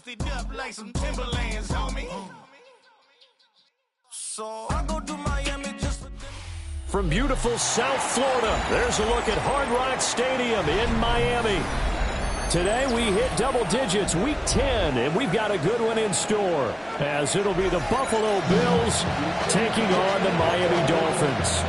boosted up like some Timberlands, homie. So I go to Miami just for... From beautiful South Florida, there's a look at Hard Rock Stadium in Miami. Today we hit double digits, week 10, and we've got a good one in store, as it'll be the Buffalo Bills taking on the Miami Dolphins.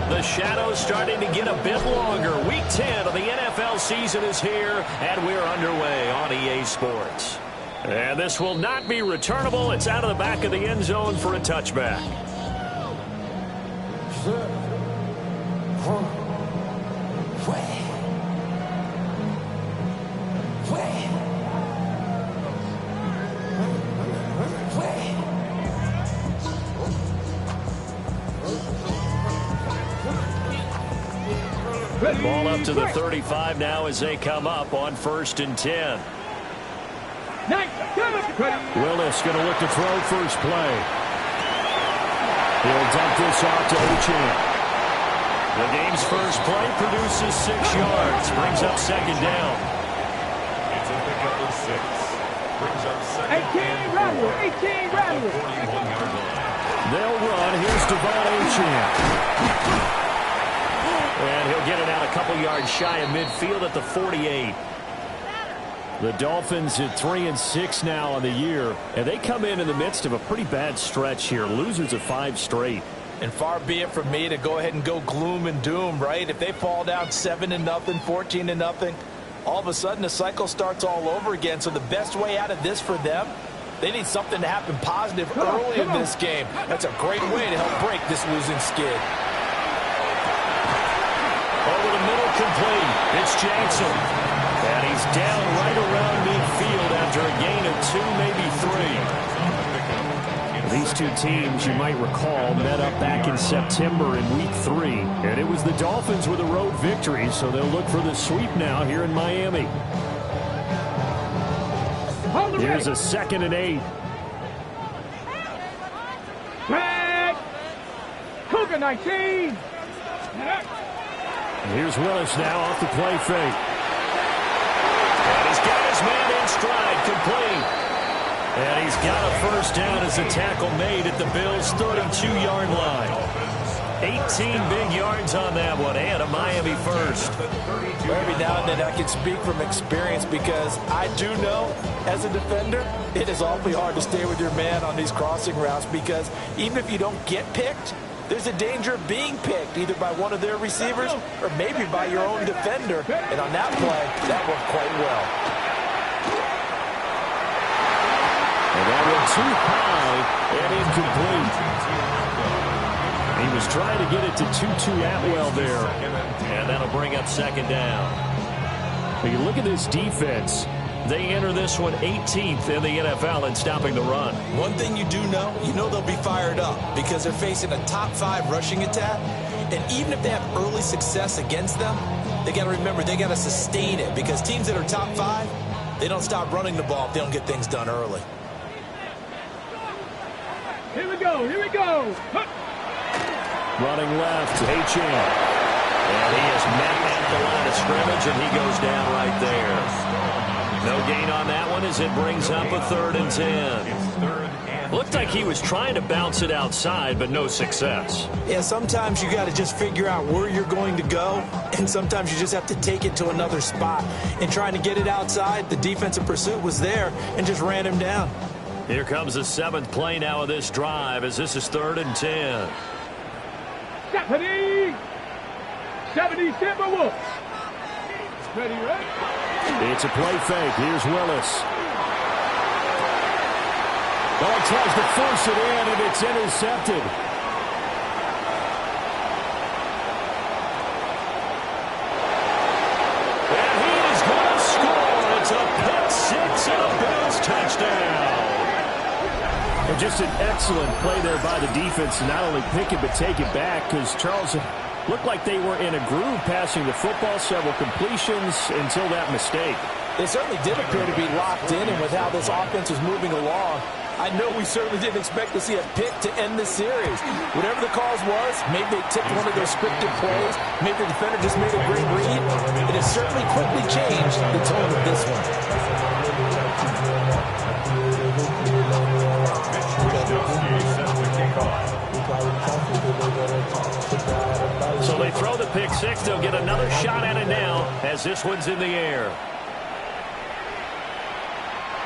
The shadow's starting to get a bit longer. Week 10 of the NFL season is here, and we're underway on EA Sports. And this will not be returnable. It's out of the back of the end zone for a touchback. Ball up to the 35 now as they come up on 1st and 10. Willis going to look to throw first play. He'll dump this off to Achane. The game's first play produces 6 yards. Brings up second down. It's a pickup of 6. Brings up second down. 18 Radler. 41-yard line. They'll run. Here's Devon Achane. And he'll get it out a couple yards shy of midfield at the 48. The Dolphins at 3-6 now on the year, and they come in the midst of a pretty bad stretch here. Losers of 5 straight. And far be it from me to go ahead and go gloom and doom, right? If they fall down 7-0, 14-0, all of a sudden the cycle starts all over again. So the best way out of this for them, they need something to happen positive early in this game. That's a great way to help break this losing skid. Over the middle, complete. It's Jackson. And he's down right around midfield after a gain of 2, maybe 3. These two teams, you might recall, met up back in September in week 3. And it was the Dolphins with a road victory, so they'll look for the sweep now here in Miami. Here's a 2nd and 8. Cougar 19. Here's Willis now off the play fake. And he's got his man in stride, complete. And he's got a first down as a tackle made at the Bills' 32-yard line. 18 big yards on that one, and a Miami first. Every now and then I can speak from experience because I do know, as a defender, it is awfully hard to stay with your man on these crossing routes because even if you don't get picked, there's a danger of being picked either by one of their receivers or maybe by your own defender. And on that play, that worked quite well. And that went too high and incomplete. He was trying to get it to Tutu Atwell there. And that'll bring up second down. But you look at this defense. They enter this one 18th in the NFL in stopping the run. One thing you do know, they'll be fired up because they're facing a top 5 rushing attack. And even if they have early success against them, they got to remember they got to sustain it because teams that are top 5, they don't stop running the ball if they don't get things done early. Here we go. Running left, Achane. And he is met at the line of scrimmage, and he goes down right there. No gain on that one as it brings up a 3rd and 10. Looked like he was trying to bounce it outside, but no success. Yeah, sometimes you got to just figure out where you're going to go, and sometimes you just have to take it to another spot. And trying to get it outside, the defensive pursuit was there and just ran him down. Here comes the 7th play now of this drive as this is 3rd and 10. 70 Timberwolves. Ready, right? It's a play fake. Here's Willis. Oh, tries to force it in, and it's intercepted. And he is going to score. It's a pick 6 and a Bills touchdown. And just an excellent play there by the defense to not only pick it but take it back because Charles Looked like they were in a groove passing the football, several completions until that mistake. They certainly did appear to be locked in, and with how this offense was moving along, I know we certainly didn't expect to see a pick to end the series. Whatever the cause was, maybe they tipped one of those scripted plays, maybe the defender just made a great read. It has certainly quickly changed the tone of this one. So they throw the pick six. They'll get another shot at it now as this one's in the air.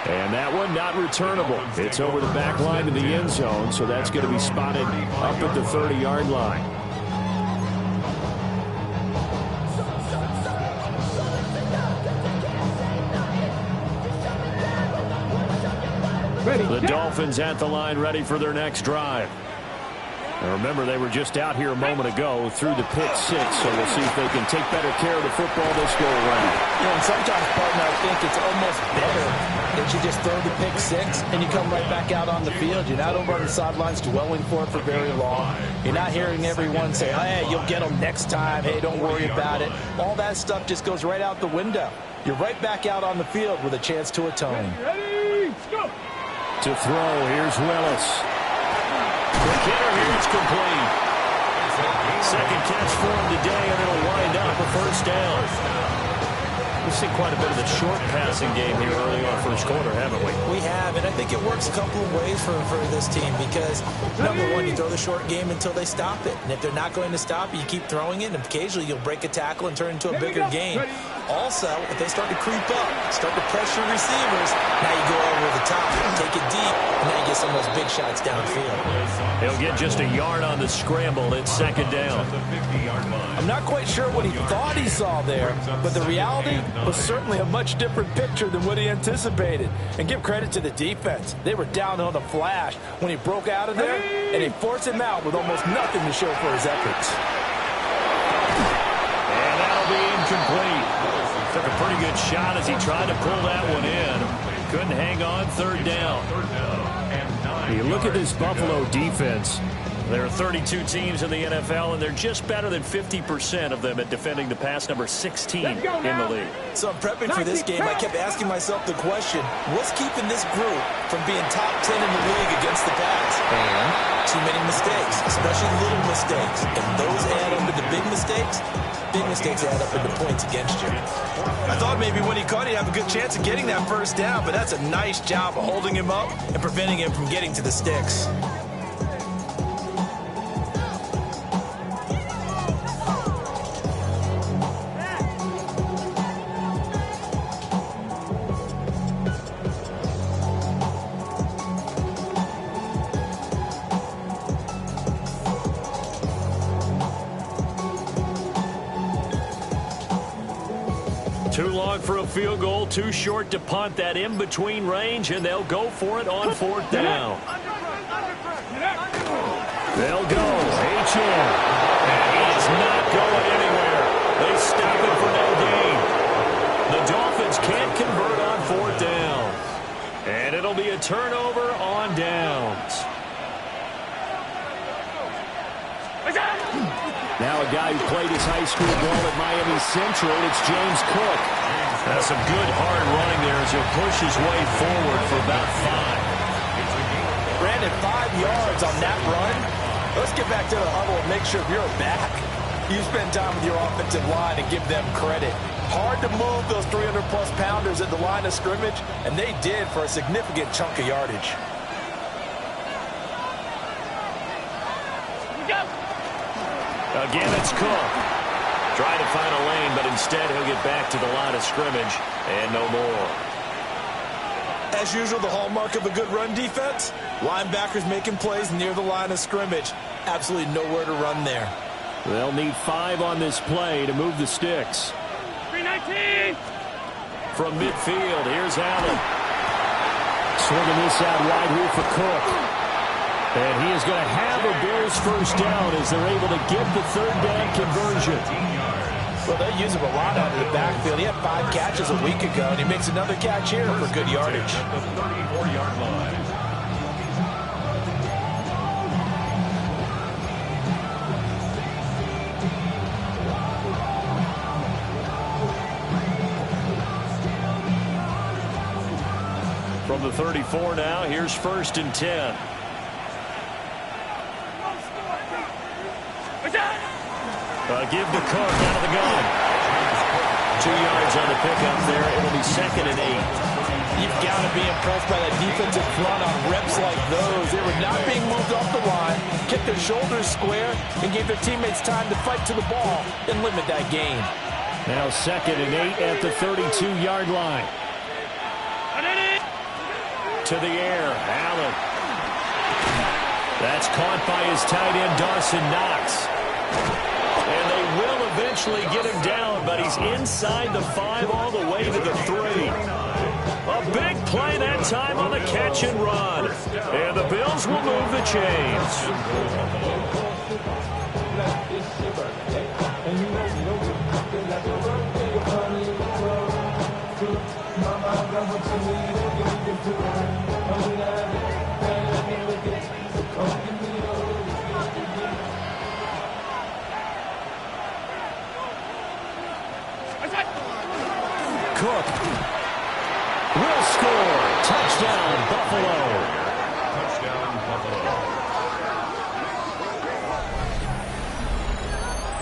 And that one not returnable. It's over the back line to the end zone, so that's going to be spotted up at the 30-yard line. The Dolphins at the line, ready for their next drive. And remember, they were just out here a moment ago through the pick six, so we'll see if they can take better care of the football this go around. And sometimes, partner, I think it's almost better that you just throw the pick six and you come right back out on the field. You're not over on the sidelines dwelling for it for very long. You're not hearing everyone say, hey, you'll get them next time. Hey, don't worry about it. All that stuff just goes right out the window. You're right back out on the field with a chance to atone. Ready, go. To throw, here's Willis. The hitter here is complete. Second catch for him today, and it'll wind up a first down. We've seen quite a bit of the short passing game here early on first quarter, haven't we? We have, and I think it works a couple of ways for this team because, number one, you throw the short game until they stop it. And if they're not going to stop it, you keep throwing it, and occasionally you'll break a tackle and turn it into a bigger game. Also, if they start to creep up, start to pressure receivers, now you go over the top, take it deep, and now you get some of those big shots downfield. He'll get just a yard on the scramble. It's second down. I'm not quite sure what he thought he saw there, but the reality was certainly a much different picture than what he anticipated. And give credit to the defense. They were down on the flash when he broke out of there, and they forced him out with almost nothing to show for his efforts. And that'll be incomplete. Took a pretty good shot as he tried to pull that one in. Couldn't hang on, third down. You look at this Buffalo defense. There are 32 teams in the NFL, and they're just better than 50% of them at defending the pass, number 16 in the league. So I'm prepping for this game. I kept asking myself the question, what's keeping this group from being top 10 in the league against the pass? And too many mistakes, especially little mistakes. And those add up into big mistakes. Big mistakes add up into points against you. I thought maybe when he caught it, he'd have a good chance of getting that first down, but that's a nice job of holding him up and preventing him from getting to the sticks. Too long for a field goal, too short to punt. That in-between range, and they'll go for it on fourth down. They'll go. H.M. And he's not going anywhere. They stop him for no gain. The Dolphins can't convert on fourth down. And it'll be a turnover on downs. Now a guy who played his high school ball at Miami Central, it's James Cook. That's some good hard running there as he'll push his way forward for about 5. Brandon, 5 yards on that run. Let's get back to the huddle and make sure you're back. You spend time with your offensive line and give them credit. Hard to move those 300-plus pounders at the line of scrimmage, and they did for a significant chunk of yardage. Again, it's Cook. Trying to find a lane, but instead he'll get back to the line of scrimmage and no more. As usual, the hallmark of a good run defense, linebackers making plays near the line of scrimmage. Absolutely nowhere to run there. They'll need 5 on this play to move the sticks. 319. From midfield, here's Allen. Swinging this out wide here for Cook. And he is going to have a Bills first down as they're able to get the third down conversion. Well, they use him a lot out of the backfield. He had 5 catches a week ago, and he makes another catch here for good yardage. The 34-yard line. From the 34 now, here's 1st and 10. Give to Cook out of the gun. 2 yards on the pickup there. It'll be 2nd and 8. You've got to be impressed by that defensive front on reps like those. They were not being moved off the line, kept their shoulders square, and gave their teammates time to fight to the ball and limit that gain. Now 2nd and 8 at the 32-yard line. To the air, Allen. That's caught by his tight end, Dawson Knox. And they will eventually get him down, but he's inside the 5 all the way to the 3. A big play that time on the catch and run. And the Bills will move the chains. Cook will score. Touchdown, Buffalo. Touchdown, Buffalo.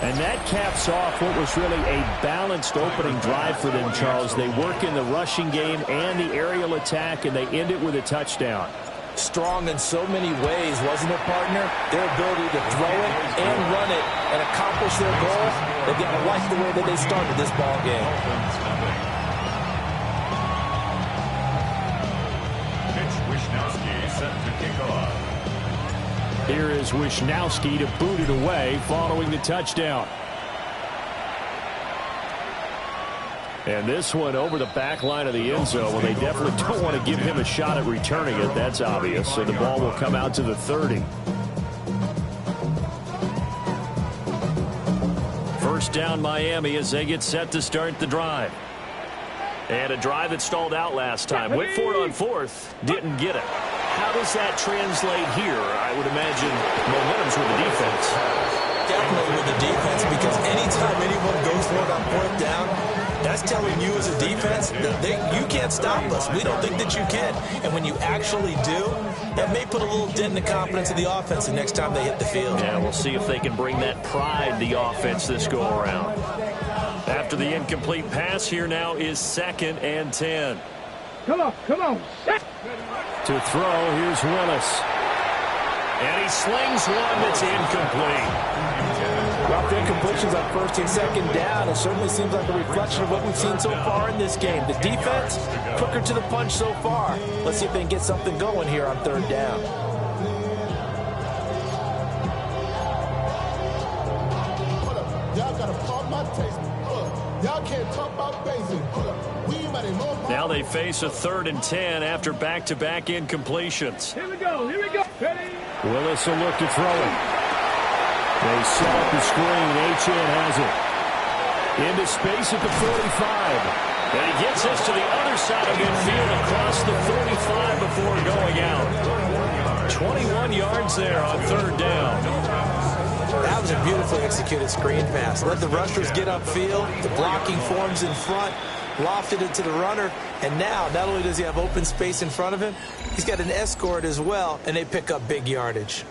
And that caps off what was really a balanced opening drive for them, Charles. They work in the rushing game and the aerial attack, and they end it with a touchdown. Strong in so many ways, wasn't it, partner? Their ability to throw it and run it and accomplish their goal. They've got to like the way that they started this ball game. Here is Wishnowsky to boot it away following the touchdown. And this one over the back line of the end zone. Well, they definitely don't want to give him a shot at returning it. That's obvious. So the ball will come out to the 30. First down Miami as they get set to start the drive. And a drive that stalled out last time. Went for it on 4th. Didn't get it. How does that translate here? I would imagine momentum's with the defense. Definitely with the defense, because anytime anyone goes for it on 4th down, that's telling you as a defense that you can't stop us. We don't think that you can. And when you actually do, that may put a little dent in the confidence of the offense the next time they hit the field. Yeah, we'll see if they can bring that pride, the offense, this go-around. After the incomplete pass, here now is 2nd and 10. Come on, come on. To throw, here's Willis. And he slings one that's incomplete. Rough incompletions on 1st and 2nd down. It certainly seems like a reflection of what we've seen so far in this game. The defense, quicker to the punch so far. Let's see if they can get something going here on 3rd down. Y'all got to pump my taste. Y'all can't talk about basic. Now they face a 3rd and 10 after back-to-back incompletions. Here we go, here we go. Ready? Willis will look to throw it. They set up the screen. Achane has it. Into space at the 45. And he gets us to the other side of midfield across the 45 before going out. 21 yards there on 3rd down. That was a beautifully executed screen pass. Let the rushers get upfield. The blocking forms in front. Lofted it to the runner. And now, not only does he have open space in front of him, he's got an escort as well, and they pick up big yardage.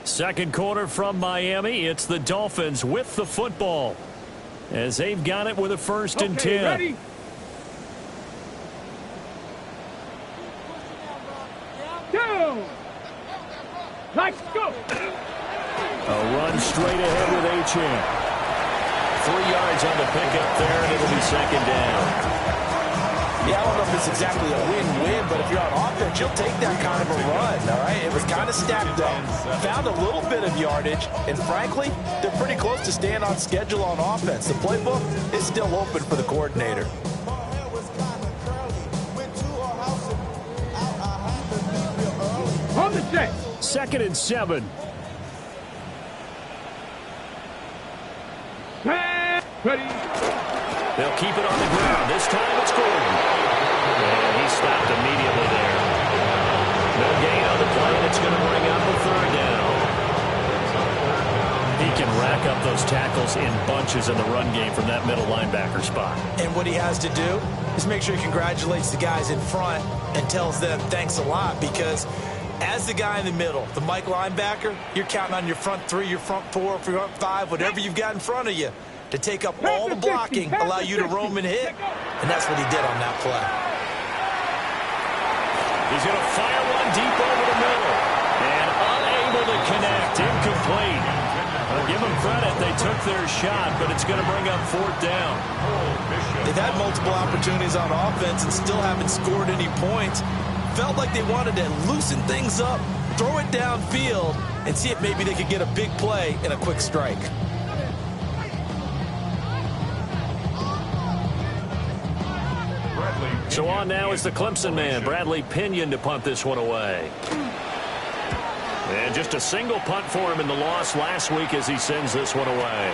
Second quarter from Miami. It's the Dolphins with the football as they've got it with a 1st and 10. Ready? Go! Let's go! A run straight ahead with Achane. 3 yards on the pickup there, and it'll be 2nd down. Yeah, I don't know if it's exactly a win-win, but if you're on offense, you'll take that kind of a run, all right? It was kind of stacked up. Found a little bit of yardage, and frankly, they're pretty close to staying on schedule on offense. The playbook is still open for the coordinator. On the set. 2nd and 7. Ready? They'll keep it on the ground. This time it's Gordon. And he stopped immediately there. No gain on the play, and it's going to bring up a 3rd down. He can rack up those tackles in bunches in the run game from that middle linebacker spot. And what he has to do is make sure he congratulates the guys in front and tells them thanks a lot, because as the guy in the middle, the Mike linebacker, you're counting on your front three, your front four, front five, whatever you've got in front of you to take up all the blocking, allow you to roam and hit. And that's what he did on that play. He's going to fire one deep over the middle. And unable to connect. Incomplete. Well, give them credit. They took their shot, but it's going to bring up fourth down. They've had multiple opportunities on offense and still haven't scored any points. Felt like they wanted to loosen things up, throw it downfield, and see if maybe they could get a big play and a quick strike. So on now is the Clemson man, Bradley Pinion, to punt this one away. And just a single punt for him in the loss last week as he sends this one away.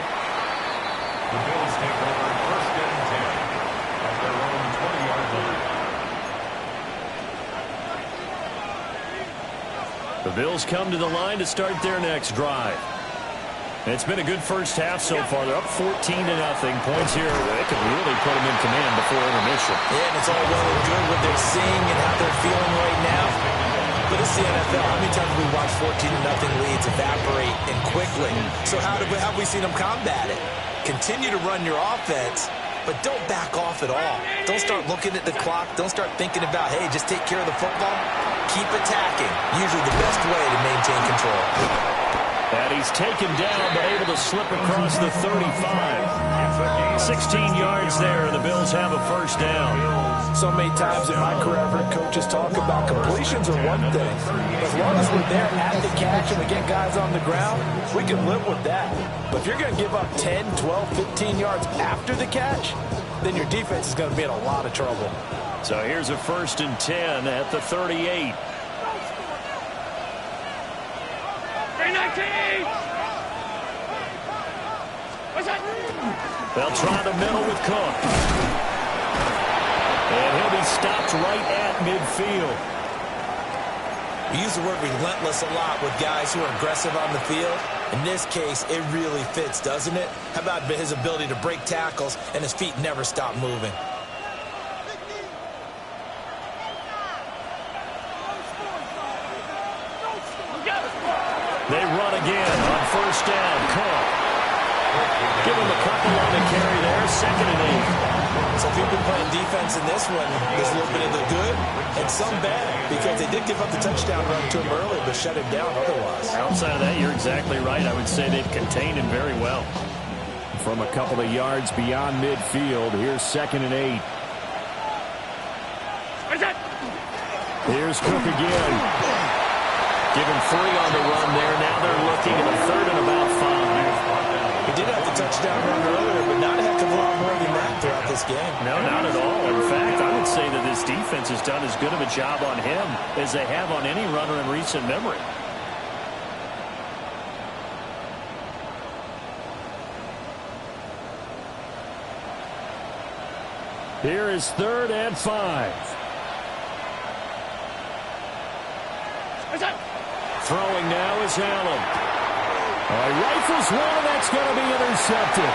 The Bills take over first and 10 at their own 20-yard line. The Bills come to the line to start their next drive. It's been a good first half so far. They're up 14-0. Points here. They could really put them in command before intermission. Yeah, and it's all well and good what they're seeing and how they're feeling right now. But it's the NFL. How many times have we watched 14-0 leads evaporate and quickly? So how have we seen them combat it? Continue to run your offense, but don't back off at all. Don't start looking at the clock. Don't start thinking about, hey, just take care of the football. Keep attacking. Usually the best way to maintain control. And he's taken down, but able to slip across the 35. 16 yards there, and the Bills have a first down. So many times in my career, I've heard coaches talk about completions are one thing. As long as we're there at the catch and we get guys on the ground, we can live with that. But if you're going to give up 10, 12, 15 yards after the catch, then your defense is going to be in a lot of trouble. So here's a 1st and 10 at the 38. They'll try the middle with Cook. And he'll be stopped right at midfield. We use the word relentless a lot with guys who are aggressive on the field. In this case, it really fits, doesn't it? How about his ability to break tackles and his feet never stop moving? They run again on first down. Cook. Give him a couple on the carry there. 2nd and 8. So if you've been playing defense in this one, there's a little bit of the good and some bad, because they did give up the touchdown run to him earlier, but shut him down otherwise. Outside of that, you're exactly right. I would say they've contained him very well. From a couple of yards beyond midfield, here's 2nd and 8. Here's Cook again. Give him 3 on the run there. Now they're looking at a 3rd and about 5. He did have the touchdown run earlier, but not a heck of a lot more than that throughout this game. No, not at all. In fact, I would say that this defense has done as good of a job on him as they have on any runner in recent memory. Here is 3rd and 5. Throwing now is Allen. Rifles one, and that's going to be intercepted.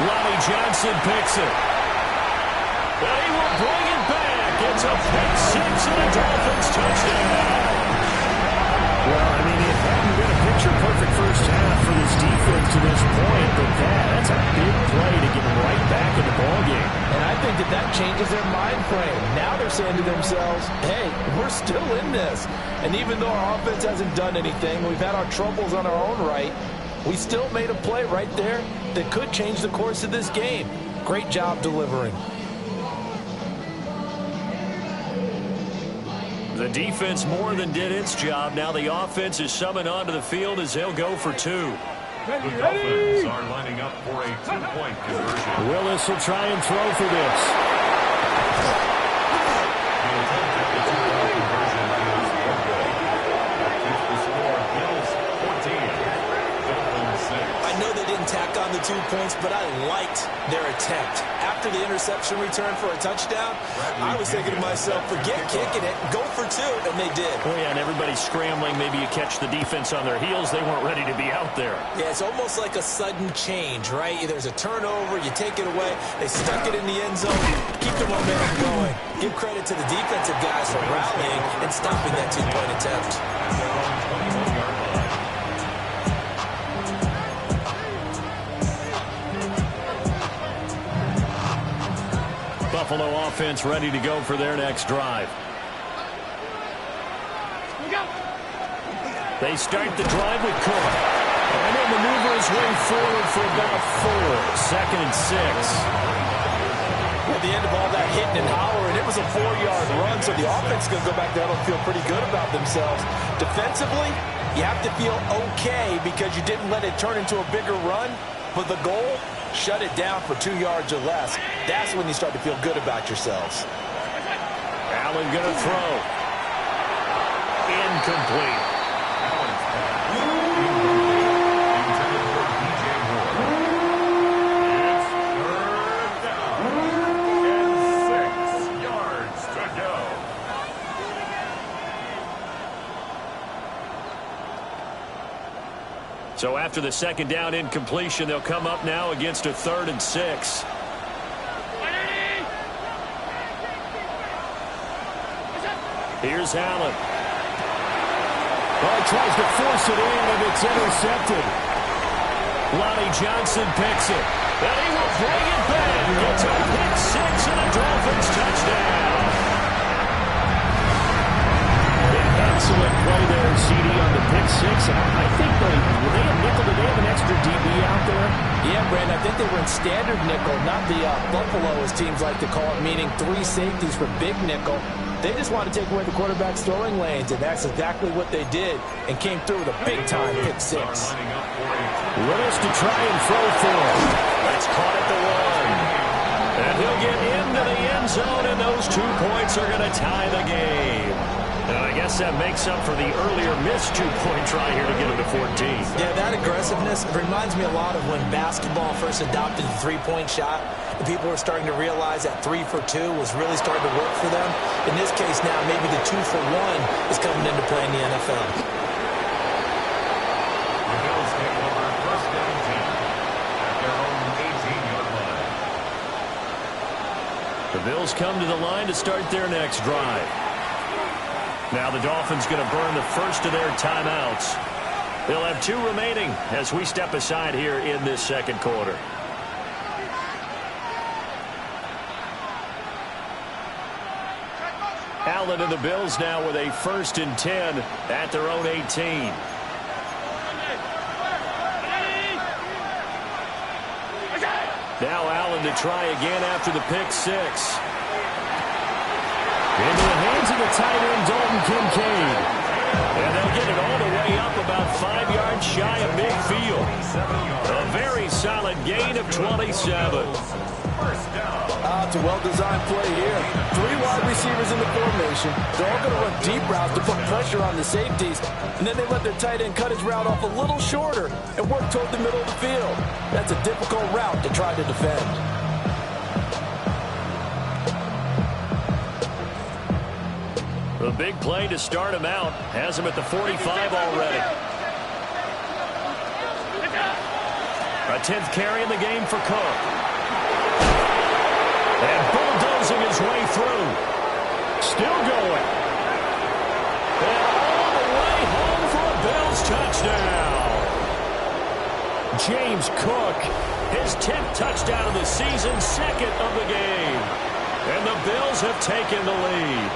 Lonnie Johnson picks it. But he will bring it back. It's a pick 6 and a Dolphins touchdown. Well, I mean, it hadn't been a picture-perfect first half for this defense to this point, but that's a big play to get them right back in the ballgame. And I think that changes their mind frame. Now they're saying to themselves, hey, we're still in this. And even though our offense hasn't done anything, we've had our troubles on our own right, we still made a play right there that could change the course of this game. Great job delivering. The defense more than did its job. Now the offense is summoned onto the field as they'll go for 2. The Dolphins are lining up for a 2-point conversion. Willis will try and throw for this. The attempt at the 2-point conversion is no good. That keeps the score Bills 14, Dolphins 6. I know they didn't tack on the 2 points, but I liked their attempt. After the interception return for a touchdown, I was thinking to myself, forget kicking it, go for 2, and they did. Oh, yeah, and everybody's scrambling. Maybe you catch the defense on their heels. They weren't ready to be out there. Yeah, it's almost like a sudden change, right? There's a turnover, you take it away, they stuck it in the end zone, keep the momentum going. Give credit to the defensive guys for rallying and stopping that 2-point attempt. At their own 21-yard line. Buffalo offense ready to go for their next drive. They start the drive with Cook. And he'll maneuver his way forward for about 4. 2nd and 6. At the end of all that hitting and hollering, it was a 4-yard run, so the offense is going to go back there and feel pretty good about themselves. Defensively, you have to feel okay because you didn't let it turn into a bigger run, but the goal, shut it down for 2 yards or less. That's when you start to feel good about yourselves. Allen going to throw. Incomplete. Intended for DJ Moore. It's 3rd down and 6 yards to go. So after the 2nd down incompletion, they'll come up now against a 3rd and 6. Here's Allen. Oh, he tries to force it in, and it's intercepted. Lonnie Johnson picks it. And he will bring it back. It's a pick 6 and a Dolphins touchdown. Excellent play there, CD, on the pick 6. And I think they have nickel. Did they have an extra DB out there? Yeah, Brandon, I think they were in standard nickel, not the Buffalo, as teams like to call it, meaning 3 safeties for big nickel. They just wanted to take away the quarterback's throwing lanes, and that's exactly what they did, and came through with a big-time pick 6. Willis to try and throw for it. That's caught at the 1. And he'll get into the end zone, and those 2 points are going to tie the game. And I guess that makes up for the earlier missed 2-point try here to get it to 14. Yeah, that aggressiveness reminds me a lot of when basketball first adopted the 3-point shot. And people were starting to realize that 3 for 2 was really starting to work for them. In this case now, maybe the 2 for 1 is coming into play in the NFL. The Bills take over 1st and 10 at their own 18-yard line. The Bills come to the line to start their next drive. Now the Dolphins going to burn the first of their timeouts. They'll have 2 remaining as we step aside here in this 2nd quarter. Allen and the Bills now with a 1st and 10 at their own 18. Now Allen to try again after the pick 6. Into the hands of the tight end, Dalton Kincaid. And they'll get it all the way up about 5 yards shy of midfield. A very solid gain of 27. It's a well-designed play here. 3 wide receivers in the formation. They're all going to run deep routes to put pressure on the safeties. And then they let their tight end cut his route off a little shorter and work toward the middle of the field. That's a difficult route to try to defend. A big play to start him out. Has him at the 45 already. A 10th carry in the game for Cook. And bulldozing his way through. Still going. And all the way home for a Bills touchdown. James Cook, his 10th touchdown of the season, 2nd of the game. And the Bills have taken the lead.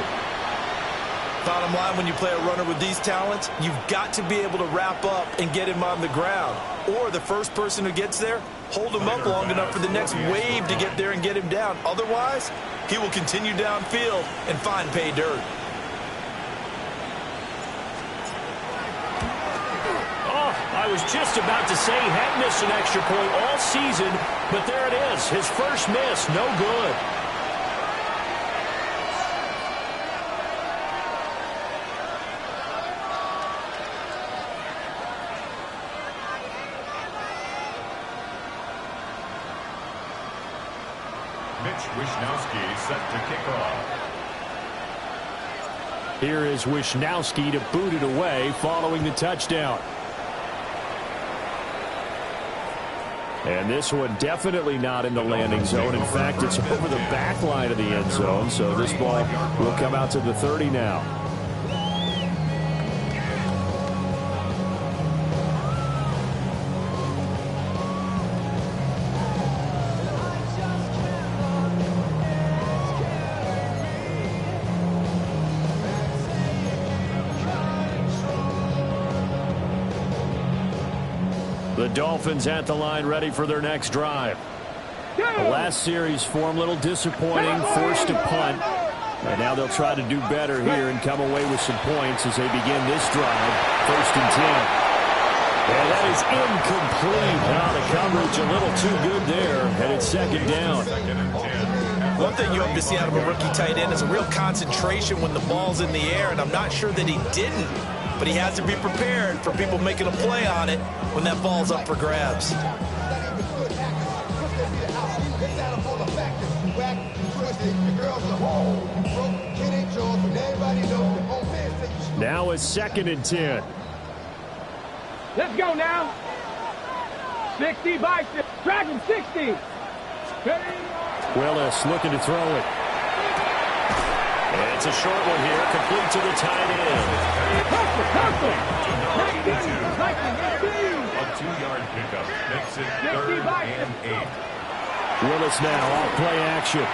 Bottom line, when you play a runner with these talents, you've got to be able to wrap up and get him on the ground. Or the first person who gets there, hold him up long enough for the next wave to get there and get him down. Otherwise, he will continue downfield and find pay dirt. Oh, I was just about to say he had missed an extra point all season, but there it is. His first miss, no good. Mitch Wishnowsky set to kick off. Here is Wishnowsky to boot it away following the touchdown. And this one definitely not in the landing zone. In fact, it's over the back line of the end zone. So this ball will come out to the 30 now. The Dolphins at the line ready for their next drive. The last series form a little disappointing, forced to punt. And now they'll try to do better here and come away with some points as they begin this drive. 1st and 10. And that is incomplete. Now the coverage a little too good there. And it's 2nd down. One thing you hope to see out of a rookie tight end is a real concentration when the ball's in the air, and I'm not sure that he didn't. But he has to be prepared for people making a play on it when that ball's up for grabs. Now it's 2nd and 10. Let's go now. 60 by 6. Track him 60. Willis looking to throw it. And it's a short one here, complete to the tight end. A 2-yard pickup makes it 3rd and 8. Willis now off play action.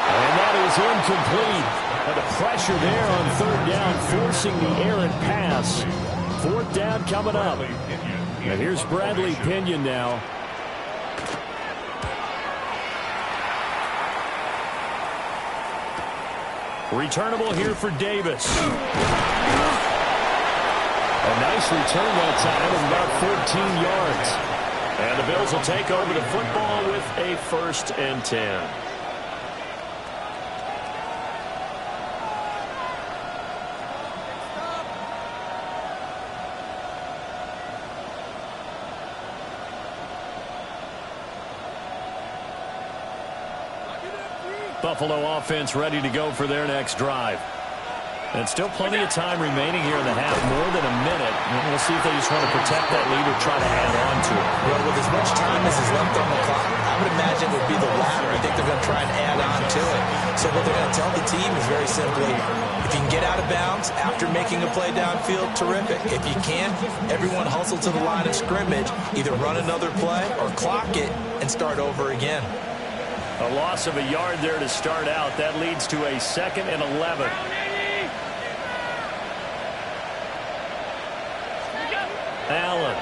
And that is incomplete. And the pressure there on 3rd down, forcing the errant pass. 4th down coming up. And here's Bradley Pinion now. Returnable here for Davis. A nice return that time of about 14 yards. And the Bills will take over the football with a 1st and 10. Buffalo offense ready to go for their next drive. And still plenty of time remaining here in the half, more than a minute. And we'll see if they just want to protect that lead or try to add on to it. Well, with as much time as is left on the clock, I would imagine it would be the latter. I think they're going to try and add on to it. So what they're going to tell the team is very simply, if you can get out of bounds after making a play downfield, terrific. If you can't, everyone hustle to the line of scrimmage, either run another play or clock it and start over again. A loss of a yard there to start out. That leads to a 2nd and 11. Allen.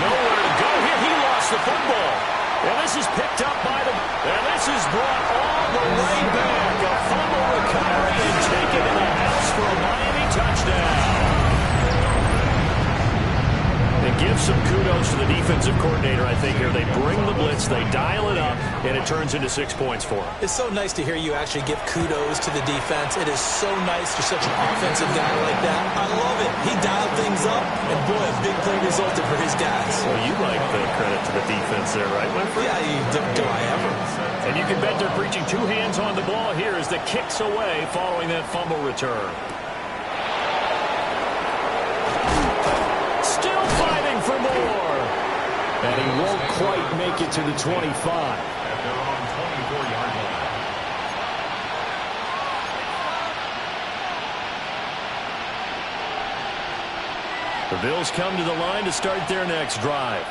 Nowhere to go here. He lost the football. And this is picked up by the... And this is brought all the way back. A fumble recovery and taken in the house for a Miami touchdown. It gives some kudos to the defensive coordinator, I think, here. They bring the blitz, they dial it up, and it turns into 6 points for them. It's so nice to hear you actually give kudos to the defense. It is so nice for such an offensive guy like that. I love it. He dialed things up, and boy, a big play resulted for his guys. Well, you like the credit to the defense there, right, Winfrey? Yeah, do I ever? And you can bet they're preaching 2 hands on the ball here as the kick's away following that fumble return. For more. And he won't quite make it to the 25. At their own 24-yard line. The Bills come to the line to start their next drive.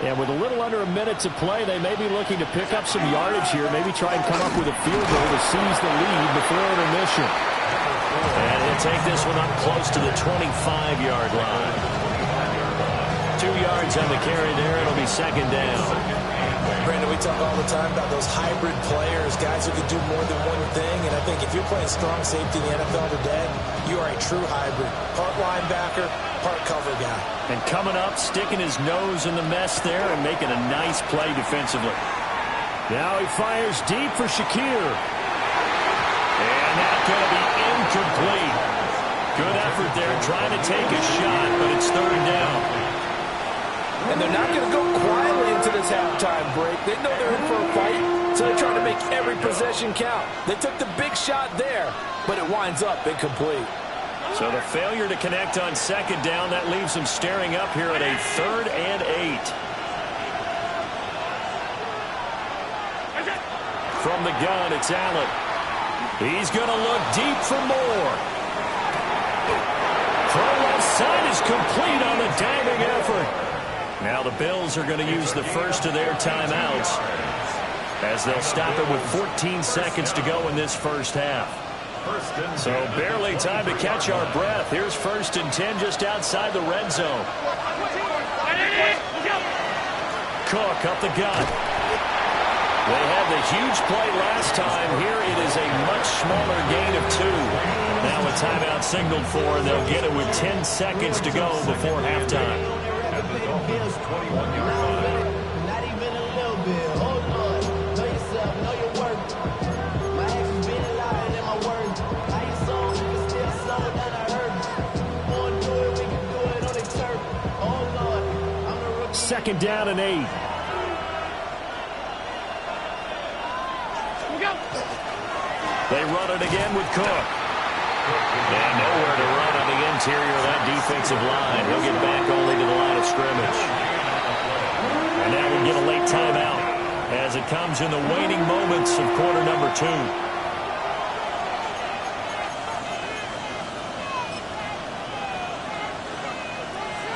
And with a little under a minute to play, they may be looking to pick up some yardage here, maybe try and come up with a field goal to seize the lead before intermission. And he'll take this one up close to the 25-yard line. 2 yards on the carry there. It'll be 2nd down. Brandon, we talk all the time about those hybrid players, guys who can do more than one thing. And I think if you're playing strong safety in the NFL today, you are a true hybrid. Part linebacker, part cover guy. And coming up, sticking his nose in the mess there and making a nice play defensively. Now he fires deep for Shakir. And that's going to be incomplete. Good effort there, trying to take a shot, but it's 3rd down. And they're not going to go quietly into the this halftime break. They know they're in for a fight, so they're trying to make every possession count. They took the big shot there, but it winds up incomplete. So the failure to connect on second down, that leaves them staring up here at a 3rd and 8. From the gun, it's Allen. He's going to look deep for more. Throw left side is complete on the diving effort. Now the Bills are going to use the first of their timeouts as they'll stop it with 14 seconds to go in this first half. So barely time to catch our breath. Here's 1st and 10 just outside the red zone. Cook up the gut. They had the huge play last time. Here it is a much smaller gain of 2. Now a timeout signaled for, and they'll get it with 10 seconds to go before halftime. At the Dolphins' 21-yard line. Not even a little bit. Oh, Lord. Know yourself. Know your worth. My actions being louder than my words. I ain't sold. You can still sold and I heard. Wanna do it, we can do it on the turf. Oh, Lord. I'm the rookie. 2nd down and 8. They run it again with Cook. And nowhere to run on the interior of that defensive line. He'll get back only to the line of scrimmage. And now we'll get a late timeout as it comes in the waning moments of quarter number 2.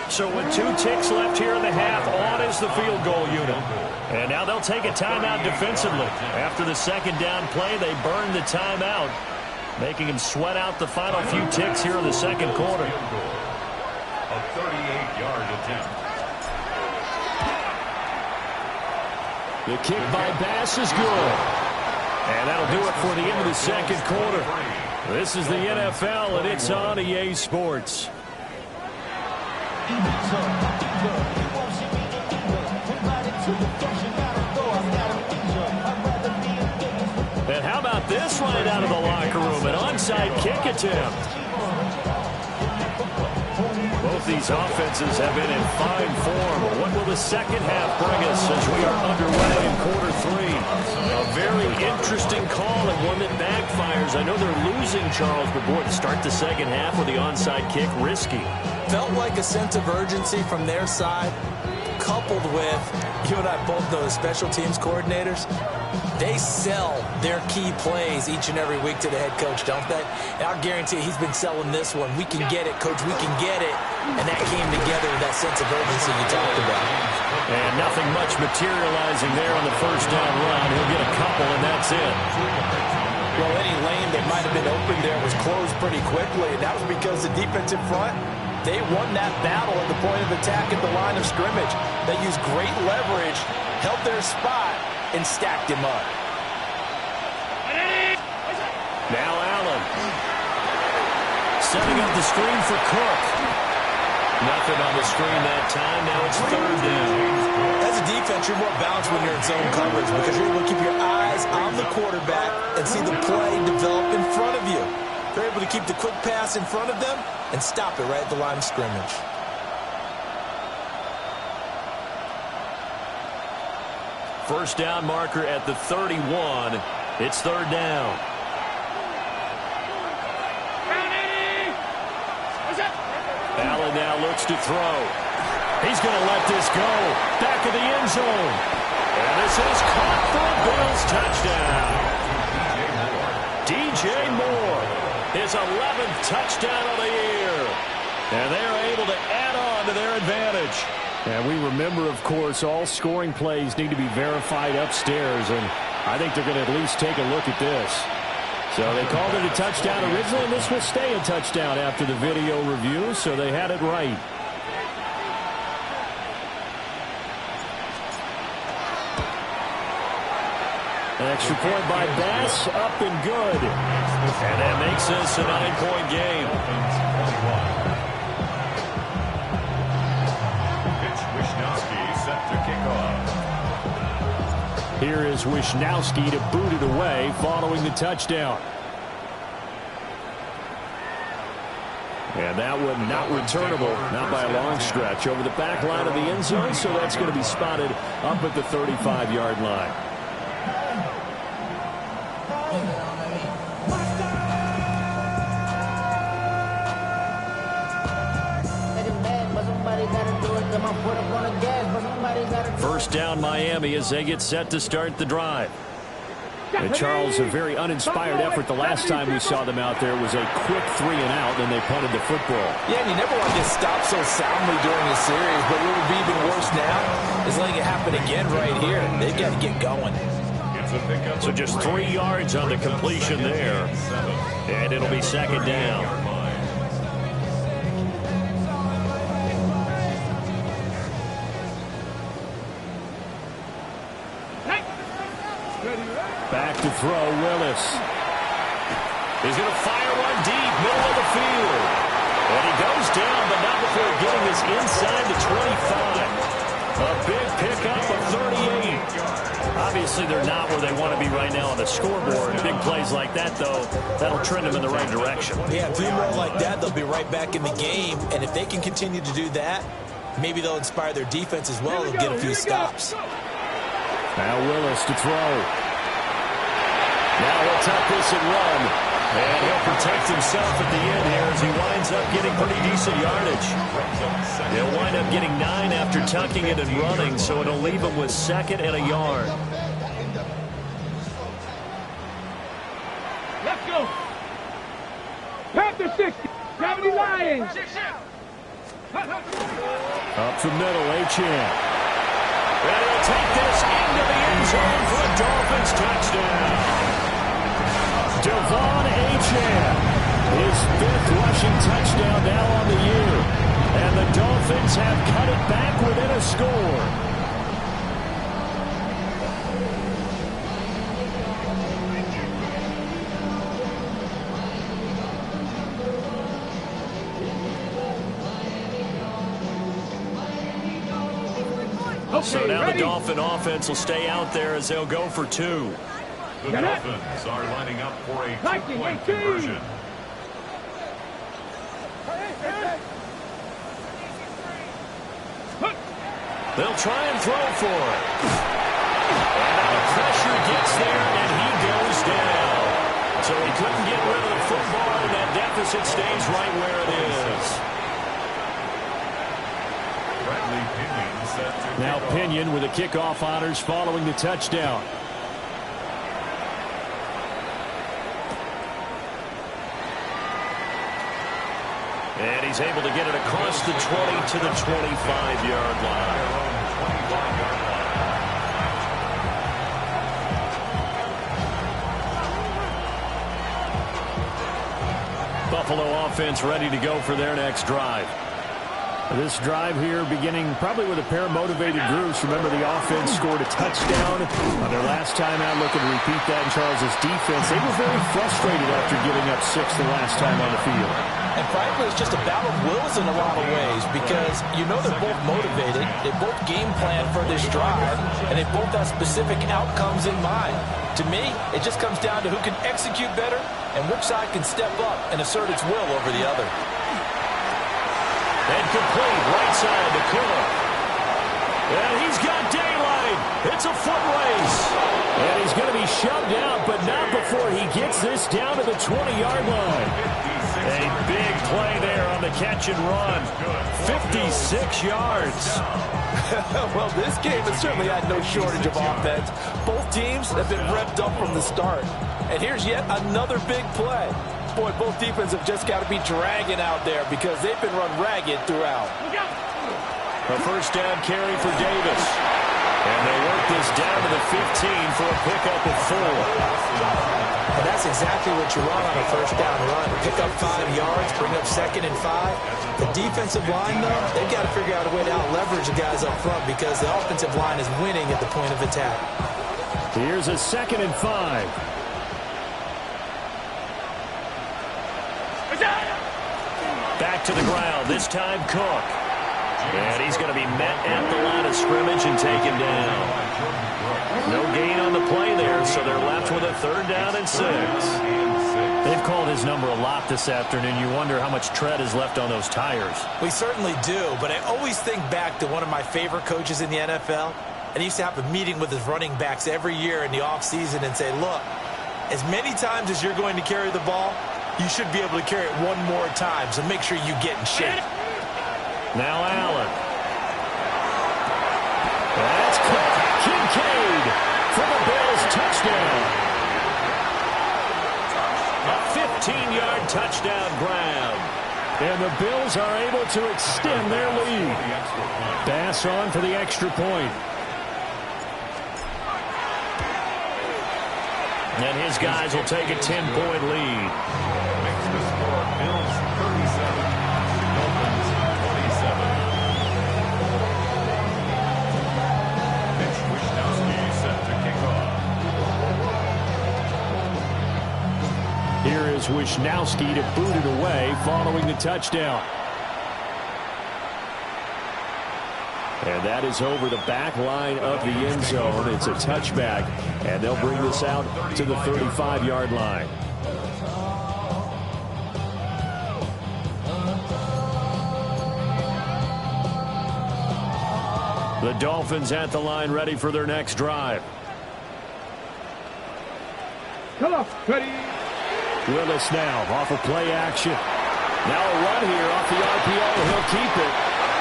So with 2 ticks left here in the half, on is the field goal unit. And now they'll take a timeout defensively. After the 2nd down play, they burn the timeout, making him sweat out the final few ticks here in the 2nd quarter. A 38-yard attempt. The kick by Bass is good. And that'll do it for the end of the 2nd quarter. This is the NFL, and it's on EA Sports. And how about this right out of the locker room? An onside kick attempt. Both these offenses have been in fine form. What will the second half bring us as we are underway in quarter 3? A very interesting call and one that backfires. I know they're losing, Charles, but boy, to start the second half with the onside kick, risky. Felt like a sense of urgency from their side, coupled with, you and I both know the special teams coordinators, they sell their key plays each and every week to the head coach, don't they? And I'll guarantee he's been selling this one. We can get it, coach, we can get it. And that came together with that sense of urgency you talked about. And nothing much materializing there on the first down run. He'll get a couple, and that's it. Well, any lane that might have been open there was closed pretty quickly, and that was because the defensive front, they won that battle at the point of attack at the line of scrimmage. They used great leverage, held their spot, and stacked him up. Now Allen. Setting up the screen for Cook. Nothing on the screen that time. Now it's 3rd down. As a defense, you're more balanced when you're in zone coverage because you're able to keep your eyes on the quarterback and see the play develop in front of you. They're able to keep the quick pass in front of them and stop it right at the line of scrimmage. First down marker at the 31. It's 3rd down. Allen now looks to throw. He's going to let this go. Back of the end zone. And this is caught for a Bills touchdown. DJ Moore, his 11th touchdown of the year. And they're able to add on to their advantage. And we remember, of course, all scoring plays need to be verified upstairs. And I think they're going to at least take a look at this. So they called it a touchdown originally, and this will stay a touchdown after the video review, so they had it right. An extra point by Bass, up and good. And that makes this a 9-point game. Pitch Wishnowski set to kick off. Here is Wishnowski to boot it away following the touchdown. And that one not returnable, not by a long stretch, over the back line of the end zone, so that's going to be spotted up at the 35-yard line. First down Miami as they get set to start the drive. And Charles, a very uninspired effort the last time we saw them out there was a quick 3 and out, and they punted the football. Yeah, and you never want to get stopped so soundly during the series, but what would be even worse now is letting it happen again right here. They've got to get going. So just 3 yards on the completion there, and it'll be second down. Back to throw, Willis. He's going to fire one deep, middle of the field. And he goes down, but not before getting this inside the 25. A big pickup of 38. Obviously, they're not where they want to be right now on the scoreboard. Big plays like that, though, that'll trend them in the right direction. Yeah, a few more like that, they'll be right back in the game. And if they can continue to do that, maybe they'll inspire their defense as well. They'll get a few stops. Now Willis to throw. Now he'll tuck this and run. And he'll protect himself at the end here as he winds up getting pretty decent yardage. He'll wind up getting 9 after tucking it and running, so it'll leave him with 2nd and a yard. Let's go. Panther 60. 70 Lions. Up the middle, Achane. And he'll take this into the end zone for a Dolphins touchdown. Devon Achane, his 5th rushing touchdown now on the year. And the Dolphins have cut it back within a score. So now the Dolphin offense will stay out there as they'll go for 2. The Dolphins are lining up for a 2-point conversion. They'll try and throw for it. And now the pressure gets there, and he goes down. So he couldn't get rid of the football, and that deficit stays right where it is. Now Pinion with the kickoff honors following the touchdown. And he's able to get it across the 20 to the 25-yard line. Buffalo offense ready to go for their next drive. This drive here beginning probably with a pair of motivated groups. Remember, the offense scored a touchdown on their last time out, looking to repeat that in Charles's defense. They were very frustrated after giving up 6 the last time on the field. And frankly, it's just a battle of wills in a lot of ways because you know they're both motivated. They both game plan for this drive, and they both have specific outcomes in mind. To me, it just comes down to who can execute better and which side can step up and assert its will over the other. And complete, right side to Cook. And he's got daylight. It's a foot race. And he's going to be shoved out, but not before he gets this down to the 20-yard line. A big play there on the catch and run. 56 yards. Well, this game has certainly had no shortage of offense. Both teams have been revved up from the start. And here's yet another big play. Boy, both defenses have just got to be dragging out there because they've been run ragged throughout. A first down carry for Davis. And they work this down to the 15 for a pickup of 4. And that's exactly what you want on a first down run. Pick up 5 yards, bring up 2nd and 5. The defensive line, though, they've got to figure out a way to out-leverage the guys up front because the offensive line is winning at the point of attack. Here's a 2nd and 5. Back to the ground, this time Cook. And he's going to be met at the line of scrimmage and taken down. No gain on the play there, so they're left with a 3rd down and 6. They've called his number a lot this afternoon. You wonder how much tread is left on those tires. We certainly do, but I always think back to one of my favorite coaches in the NFL, and he used to have a meeting with his running backs every year in the offseason and say, look, as many times as you're going to carry the ball, you should be able to carry it one more time, so make sure you get in shape. Now Allen. That's Cook. Kincaid for the Bills touchdown. A 15-yard touchdown grab. And the Bills are able to extend their lead. Bass on for the extra point. And his guys will take a 10-point lead. Makes the score Bills 37, Dolphins 27. Mitch Wishnowsky set to kick off. Here is Wishnowsky to boot it away following the touchdown. And that is over the back line of the end zone. It's a touchback, and they'll bring this out to the 35-yard line. The Dolphins at the line, ready for their next drive. Come on, ready. Willis now off of play action. Now a run here off the RPO. He'll keep it.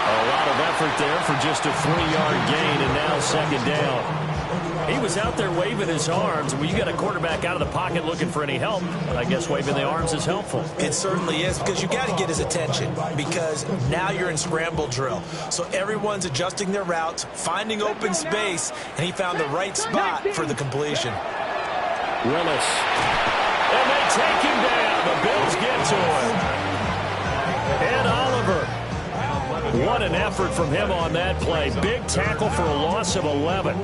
A lot of effort there for just a 3-yard gain, and now second down. He was out there waving his arms. When you got a quarterback out of the pocket looking for any help, I guess waving the arms is helpful. It certainly is, because you got to get his attention, because now you're in scramble drill. So everyone's adjusting their routes, finding open space, and he found the right spot for the completion. Willis. And they take him down. The Bills get to him. And Oliver. What an effort from him on that play. Big tackle for a loss of 11.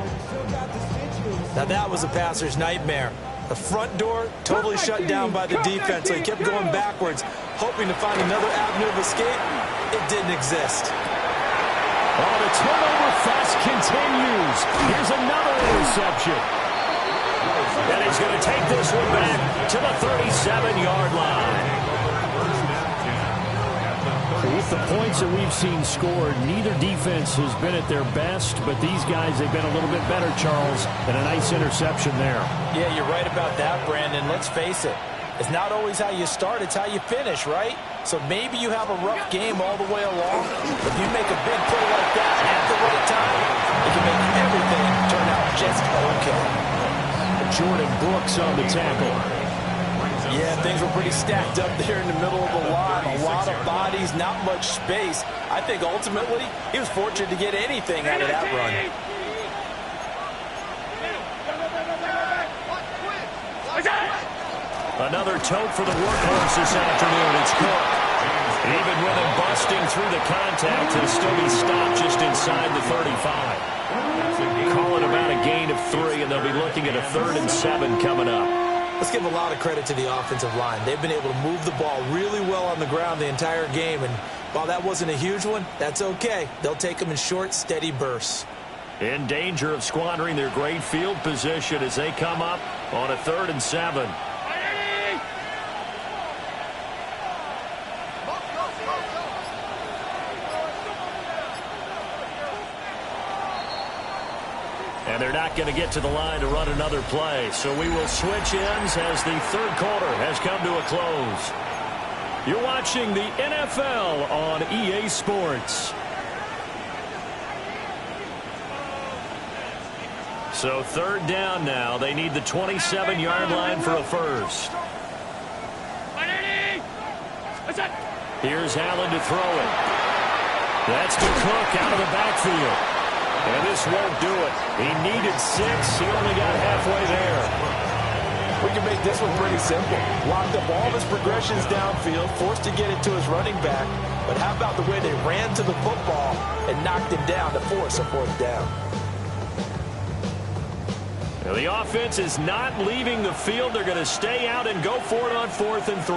Now that was a passer's nightmare. The front door totally shut down by the defense, so he kept going backwards, hoping to find another avenue of escape. It didn't exist. Oh, the turnover fest continues. Here's another interception. And he's going to take this one back to the 37-yard line. With the points that we've seen scored, neither defense has been at their best, but these guys, they've been a little bit better, Charles, and a nice interception there. Yeah, you're right about that, Brandon. Let's face it. It's not always how you start, it's how you finish, right? So maybe you have a rough game all the way along, but if you make a big play like that at the right time, it can make everything turn out just okay. Jordan Brooks on the tackle. Yeah, things were pretty stacked up there in the middle of the line. A lot of bodies, not much space. I think ultimately he was fortunate to get anything out of that run. Another tote for the workhorse this afternoon. It's Cook. Even with him busting through the contact, he'll still be stopped just inside the 35. Calling about a gain of 3, and they'll be looking at a 3rd and 7 coming up. Let's give a lot of credit to the offensive line. They've been able to move the ball really well on the ground the entire game, and while that wasn't a huge one, that's okay. They'll take them in short, steady bursts. In danger of squandering their great field position as they come up on a 3rd and 7. And they're not going to get to the line to run another play. So we will switch ends as the 3rd quarter has come to a close. You're watching the NFL on EA Sports. So 3rd down now. They need the 27-yard line for a first. Here's Allen to throw it. That's to Cook out of the backfield. And this won't do it. He needed 6. He only got halfway there. We can make this one pretty simple. Locked up all of his progressions downfield, forced to get it to his running back. But how about the way they ran to the football and knocked him down to force a 4th down? Now the offense is not leaving the field. They're going to stay out and go for it on 4th and 3.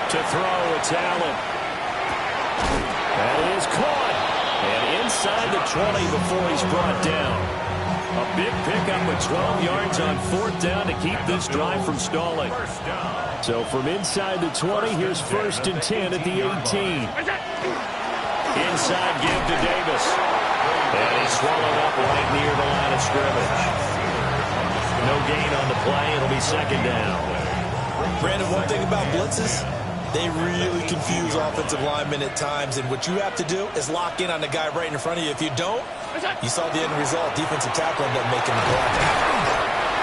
To throw, it's Allen. That is caught. And inside the 20 before he's brought down. A big pickup with 12 yards on 4th down to keep this drive from stalling. So from inside the 20, here's 1st and 10 at the 18. Inside give to Davis. And he's swallowed up right near the line of scrimmage. No gain on the play. It'll be 2nd down. Brandon, one thing about blitzes, they really confuse offensive linemen at times, and what you have to do is lock in on the guy right in front of you. If you don't, you saw the end result. Defensive tackle ended up making the play.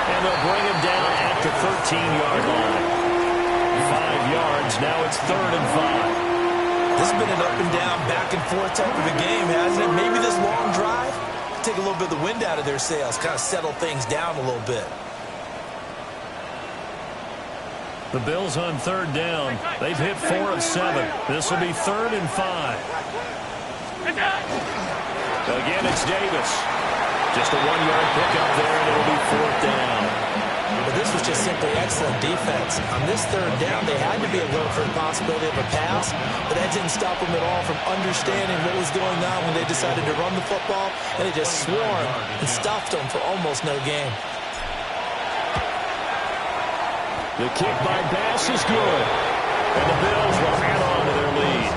And they'll bring him down at the 13-yard line. 5 yards. Now it's 3rd and 5. This has been an up-and-down, back-and-forth type of a game, hasn't it? Maybe this long drive take a little bit of the wind out of their sails, kind of settle things down a little bit. The Bills on 3rd down. They've hit 4 of 7. This will be 3rd and 5. Again, it's Davis. Just a 1-yard pickup there, and it'll be 4th down. But this was just simply excellent defense. On this 3rd down, they had to be alert for the possibility of a pass, but that didn't stop them at all from understanding what was going on when they decided to run the football, and they just swarmed and stuffed them for almost no gain. The kick by Bass is good. And the Bills will add on to their lead.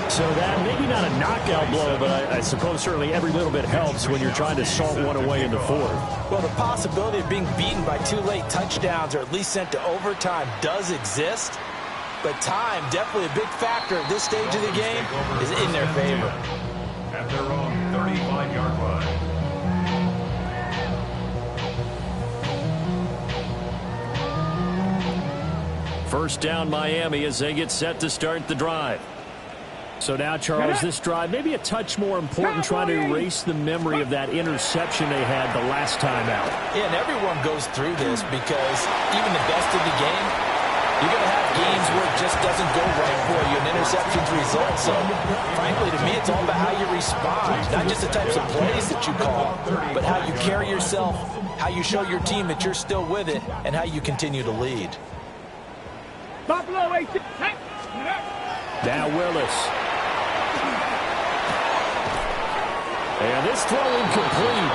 So that, maybe not a knockout blow, but I suppose certainly every little bit helps when you're trying to salt one away in the 4th. Well, the possibility of being beaten by 2 late touchdowns or at least sent to overtime does exist. But time, definitely a big factor at this stage of the game, is in their favor. At their own 35-yard line. First down Miami as they get set to start the drive. So now, Charles, this drive maybe a touch more important, trying to erase the memory of that interception they had the last time out. Yeah, and everyone goes through this because even the best of the game, you're going to have games where it just doesn't go right for you, and interceptions result. So, frankly, to me, it's all about how you respond, not just the types of plays that you call, but how you carry yourself, how you show your team that you're still with it, and how you continue to lead. Buffalo 18. Now Willis. And this throw incomplete.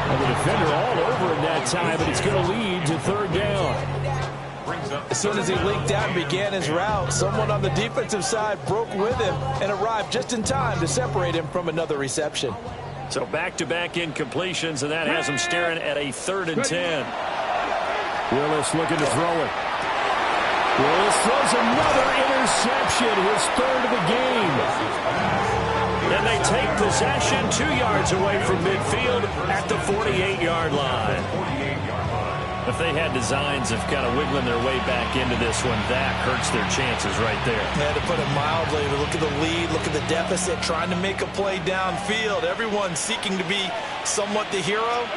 And the defender all over him that time, but it's going to lead to 3rd down. As soon as he leaked out and began his route, someone on the defensive side broke with him and arrived just in time to separate him from another reception. So back-to-back incompletions, and that has him staring at a 3rd and 10. Willis looking to throw it. Willis throws another interception, his 3rd of the game. Then they take possession 2 yards away from midfield at the 48-yard line. If they had designs of kind of wiggling their way back into this one, that hurts their chances right there. Yeah, to put it mildly, look at the lead, look at the deficit, trying to make a play downfield. Everyone seeking to be somewhat the hero.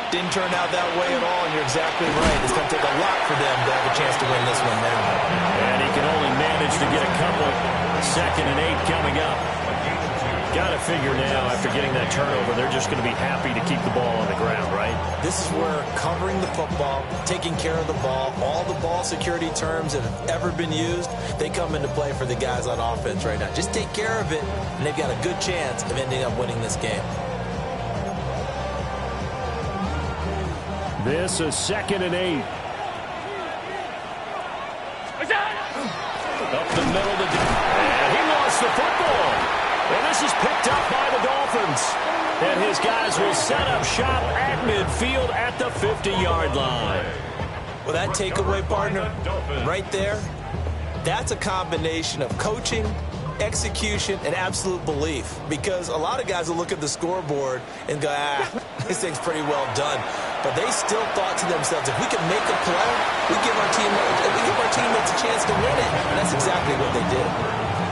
Didn't turn out that way at all, and you're exactly right. It's going to take a lot for them to have a chance to win this one now. And he can only manage to get a couple. 2nd and 8 coming up. Got to figure now, after getting that turnover, they're just going to be happy to keep the ball on the ground, right? This is where covering the football, taking care of the ball, all the ball security terms that have ever been used, they come into play for the guys on offense right now. Just take care of it, and they've got a good chance of ending up winning this game. This is 2nd and 8. Up the middle to and he lost the football. And this is picked up by the Dolphins. And his guys will set up shop at midfield at the 50-yard line. Well, that takeaway, partner, right there, that's a combination of coaching, execution, and absolute belief. Because a lot of guys will look at the scoreboard and go, this thing's pretty well done. But they still thought to themselves, if we can make a play, we give our teammates a chance to win it. And that's exactly what they did.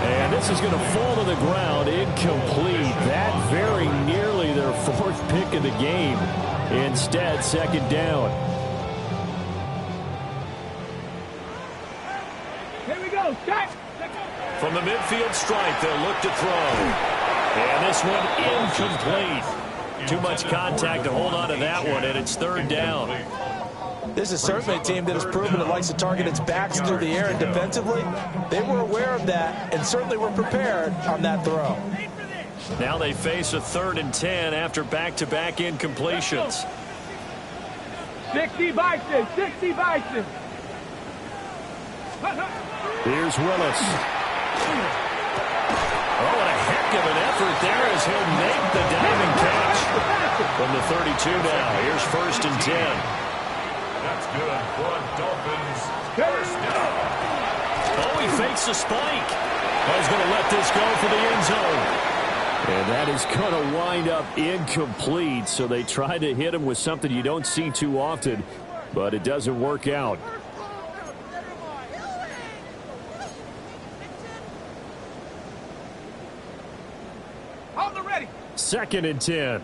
And this is going to fall to the ground, incomplete. That very nearly their 4th pick of the game. Instead, 2nd down. Here we go. Start. From the midfield stripe, they'll look to throw. And this one incomplete. Too much contact to hold on to that one, and it's 3rd down. This is certainly a team that has proven it likes to target its backs through the air, and defensively, they were aware of that and certainly were prepared on that throw. Now they face a 3rd and 10 after back-to-back incompletions. 60 Bison, 60 Bison. Here's Willis. Oh, and a heck of an effort there as he'll make the diving catch. From the 32 now, here's 1st and 10. That's good for Dolphins. First down. Oh, he fakes the spike. He's going to let this go for the end zone. And that is going to wind up incomplete. So they try to hit him with something you don't see too often, but it doesn't work out. On the ready. 2nd and 10.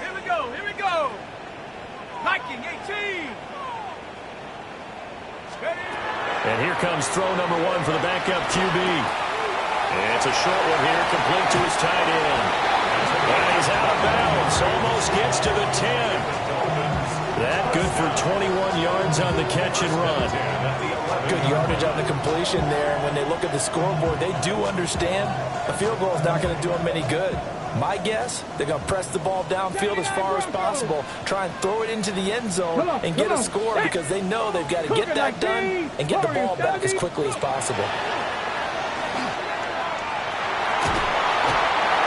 Here we go, here we go. Viking 18. And here comes throw number 1 for the backup QB. It's a short one here, complete to his tight end. And he's out of bounds, almost gets to the 10. That good for 21 yards on the catch and run. Good yardage on the completion there. And when they look at the scoreboard, they do understand a field goal is not going to do them any good. My guess, they're going to press the ball downfield as far as possible, try and throw it into the end zone and get a score because they know they've got to get that done and get the ball back as quickly as possible.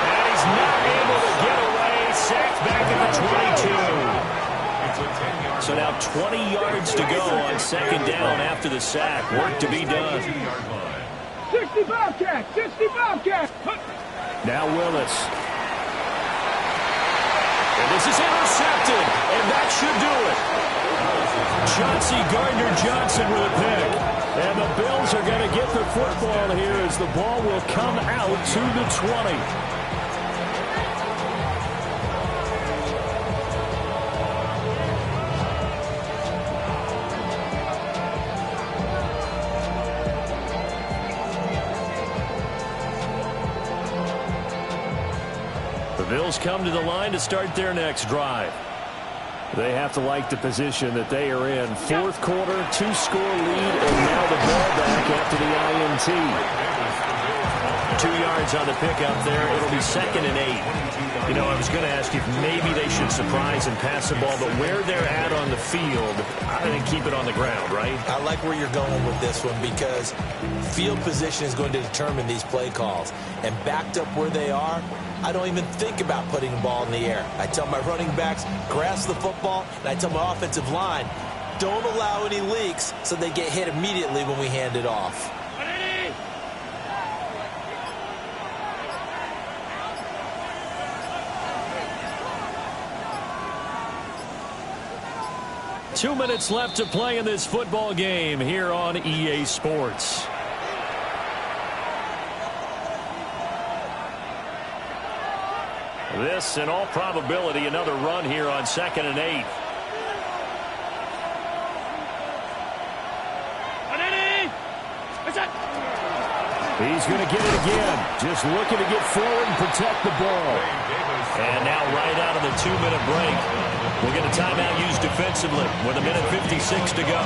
And he's not able to get away. Sacked back at the 22. So now 20 yards to go on 2nd down after the sack. Work to be done. 60 Bobcats, 60 Bobcats. Now Willis. And this is intercepted, and that should do it. Chauncey Gardner-Johnson with a pick. And the Bills are going to get the football here as the ball will come out to the 20. The Bills come to the line to start their next drive. They have to like the position that they are in. 4th quarter, 2-score lead, and now the ball back after the INT. 2 yards on the pickup there. It'll be 2nd and 8. You know, I was going to ask you if maybe they should surprise and pass the ball, but where they're at on the field, I think keep it on the ground, right? I like where you're going with this one because field position is going to determine these play calls. And backed up where they are, I don't even think about putting the ball in the air. I tell my running backs, grasp the football, and I tell my offensive line, don't allow any leaks so they get hit immediately when we hand it off. 2 minutes left to play in this football game here on EA Sports. This, in all probability, another run here on 2nd and 8. He's going to get it again. Just looking to get forward and protect the ball. And now right out of the 2-minute break, we'll get a timeout used defensively with 1:56 to go.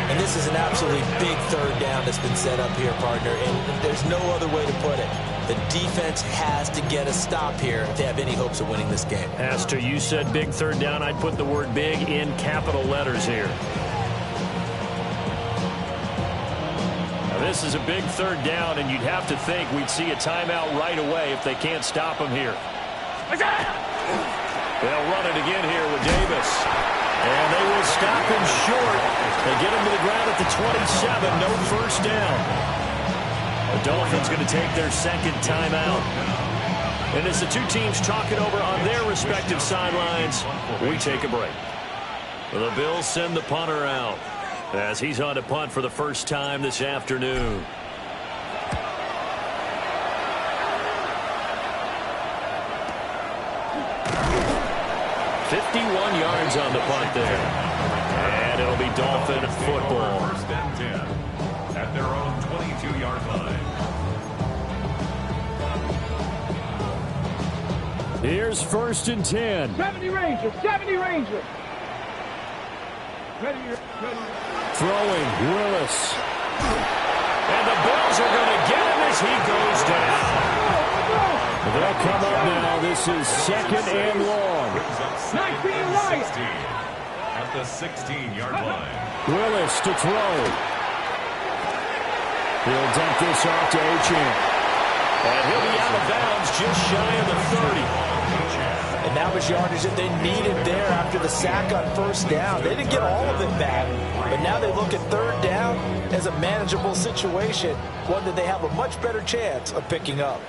And this is an absolutely big 3rd down that's been set up here, partner. And there's no other way to put it. The defense has to get a stop here if they have any hopes of winning this game. Pastor, you said big 3rd down. I'd put the word big in capital letters here. Now, this is a big 3rd down, and you'd have to think we'd see a timeout right away if they can't stop him here. They'll run it again here with Davis. And they will stop him short. They get him to the ground at the 27. No first down. The Dolphins going to take their 2nd timeout. And as the two teams talk it over on their respective sidelines, we take a break. The Bills send the punter out as he's on to punt for the first time this afternoon. 51 yards on the punt there. And it'll be Dolphin football. 1st and 10 at their own 22-yard line. Here's 1st and 10. 70 Ranger, 70 Ranger. Ready. Throwing, Willis. And the Bills are going to get him as he goes down. They'll come up now. This is 2nd and long. 19 right. At the 16-yard line. Willis to throw. He'll dump this off to Achane. And he'll be out of bounds just shy of the 30. And that was yardage that they needed there after the sack on 1st down. They didn't get all of it back, but now they look at 3rd down as a manageable situation, one that they have a much better chance of picking up.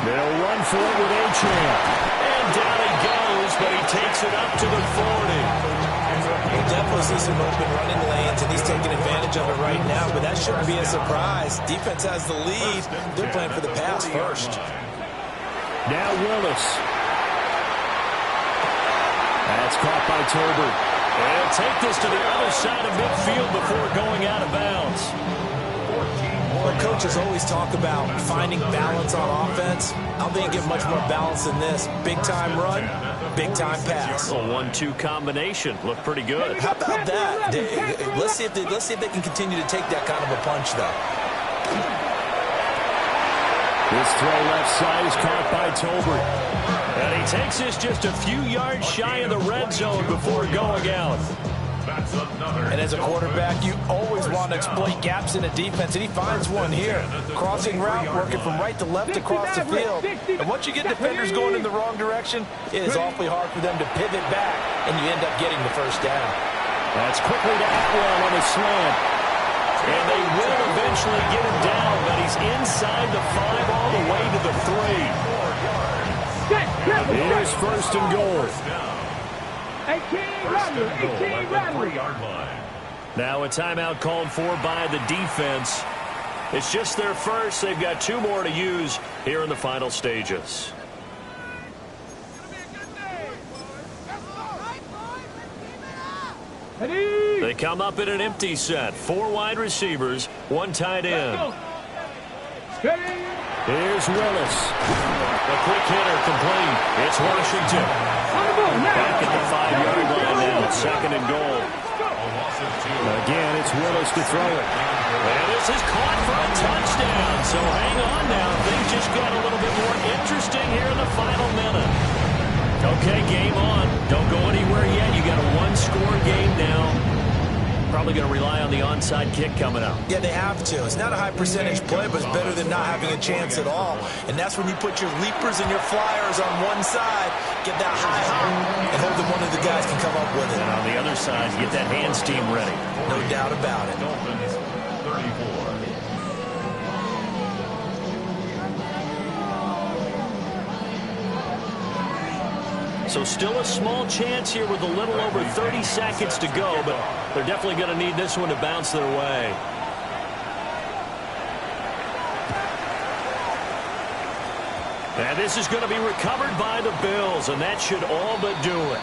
They'll run for it with Achane. And down he goes, but he takes it up to the 40. We'll definitely see some open running lanes, and he's taking advantage of it right now, but that shouldn't be a surprise. Defense has the lead. They're playing for the pass first. Now Willis. That's caught by Tolbert. And take this to the other side of midfield before going out of bounds. Well, coaches always talk about finding balance on offense. I don't think you get much more balance than this. Big-time run, big-time pass. A 1-2 combination. Looked pretty good. How about that? Let's see if they can continue to take that kind of a punch, though. This throw left side is caught by Tolbert. And he takes this just a few yards shy of the red zone before going out. And as a quarterback, you always want to exploit gaps in a defense, and he finds one here. Crossing route, working from right to left across the field. And once you get defenders going in the wrong direction, it is awfully hard for them to pivot back, and you end up getting the 1st down. That's quickly to Atwell on a slant. And they will eventually get him down, but he's inside the 5 all the way to the 3. Here's 1st and goal. 18 Rattler. Now a timeout called for by the defense. It's just their first. They've got 2 more to use here in the final stages. They come up in an empty set. 4 wide receivers, 1 tight end. Here's Willis. A quick hitter complete. It's Washington. Back at the 5-yard line now. 2nd and goal. Again, it's Willis to throw it. And this is caught for a touchdown. So hang on now. Things just got a little bit more interesting here in the final minute. Okay, game on. Don't go anywhere yet. You got a 1-score game now. Probably going to rely on the onside kick coming up. Yeah, they have to. It's not a high percentage play, but it's better than not having a chance at all. And that's when you put your leapers and your flyers on one side, get that high hop, and hope that one of the guys can come up with it. And on the other side, you get that hands team ready. No doubt about it. Dolphins, 34. So still a small chance here with a little over 30 seconds to go, but they're definitely going to need this one to bounce their way. And this is going to be recovered by the Bills, and that should all but do it.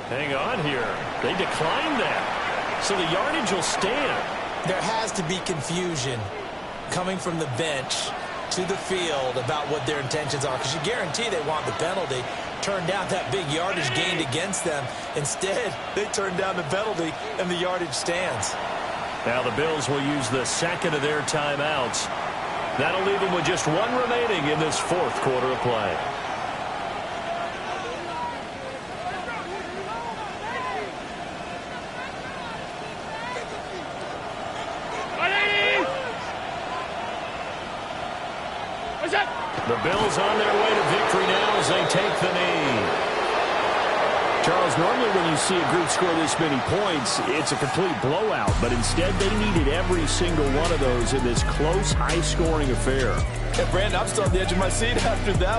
Hang on here. They declined that. So the yardage will stand. There has to be confusion coming from the bench to the field about what their intentions are, because you guarantee they want the penalty. Turned down that big yardage gained against them. Instead, they turned down the penalty, and the yardage stands. Now the Bills will use the 2nd of their timeouts. That'll leave them with just 1 remaining in this 4th quarter of play. The Bills on their way to victory now as they take the knee. Charles, normally when you see a group score this many points, it's a complete blowout. But instead, they needed every single one of those in this close, high-scoring affair. Hey, Brandon, I'm still on the edge of my seat after that.